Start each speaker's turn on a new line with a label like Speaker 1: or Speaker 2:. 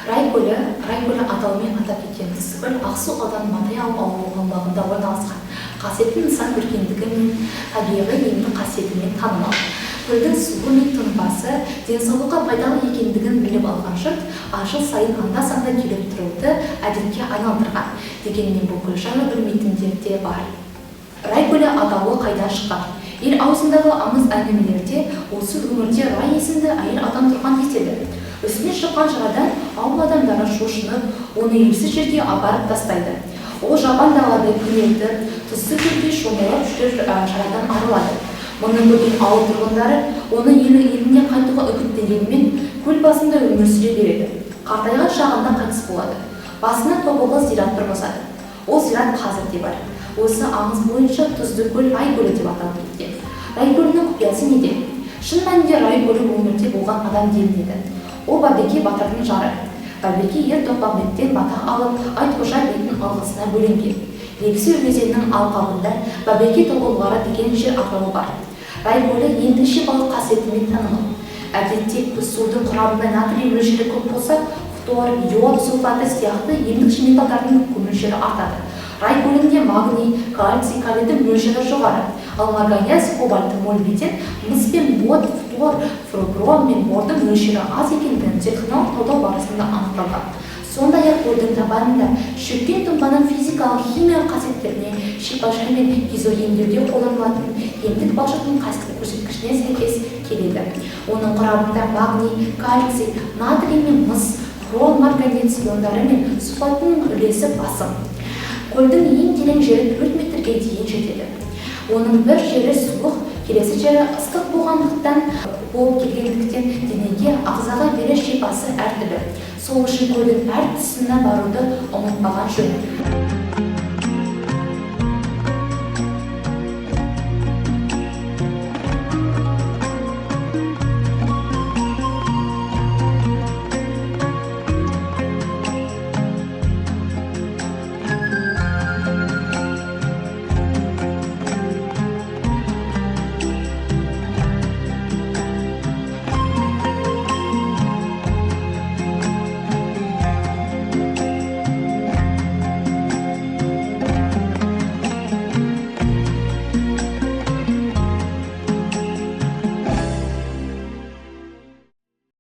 Speaker 1: Рай көлі атауымен атап кеткен Ыстықкөл Ақсу ауданы Матай ауылы аумағында орналасқан. Қасиетті нысан көркемдігі мен табиғи емдік қасиетімен танымал. Көлдің суы мен тұнбасы денсаулыққа пайдалы екендігін біліп алған жұрт жыл сайын анда-санда келіп тұруды әдетке айналдырған. Дегенмен бұл көл жайлы білмейтіндер де бар. Рай көлі атауы қайдан шыққан? Ел аузындағы аңыз әңгімелерде осы өңірде Рай есімді әйел адам тұрған деседі. Үстіне шыққан жарадан ауыл адамдары шошынып, оны елсіз жерге апарып тастайды. Ол жабан далада күнелді, тұзды көлде шомылып жүріп жарадан арылады. Мұны көрген ауыл тұрғындары оны еліне қайтуға үгіттегенмен көл басында өмір сүре береді. Қартайған шағында қайтыс болады. Басына тобылғы зират тұрғызады. Ол зират қазір де бар. Осы аңыз бойынша тұзды көл Рай көлі деп аталып кеткен. Рай көлінің құпиясы неде? Шын мәнінде Рай көлі өңірде болған адам делінеді. Ол Бабеке батырдың жары. Бабеке ер-тоқпамбеттен батақ алып, Айтқожа бетін алғысына бөленген. Лепсі өзенінің алқабында Бабеке тобылғары деген жер атауы бар. Рай көлі ендікше балық қасиетімен танымал. Әдетте судың құрамында натрий мөлшері көп болса, фтор, йод, сульфаты сияқты емдік металдардың мөлшері артады. Рай көлінде магний, кальций, калийдің мөлшері жоғары. Ал марганец, кобальт, молибден, мыс пен бор, фтор, фурбром мен бордың мөлшері аз екендігін зертханалық талдау барысында анықталған. Сондай-ақ көлдің табанында шөккен тұнбаның физикалық химиялық қасиеттеріне, шипажай мен кизо емдеуге қолданылатын емдік балшықтың көрсеткішіне сәйкес келеді. Оның құрамында магний, кальций, натрий мен мыс, хром, марганец иондары мен сульфаттың үлесі басым. Көлдің ең терең жері 4 метрге дейін жетеді. Оның бір жері суық, келесі жері ыстық болғандықтан болып келгендіктен денеге, ағзаға берер шипасы әртүрлі. Сол үшін көлдің әр тұсына баруды ұмытпаған жөн.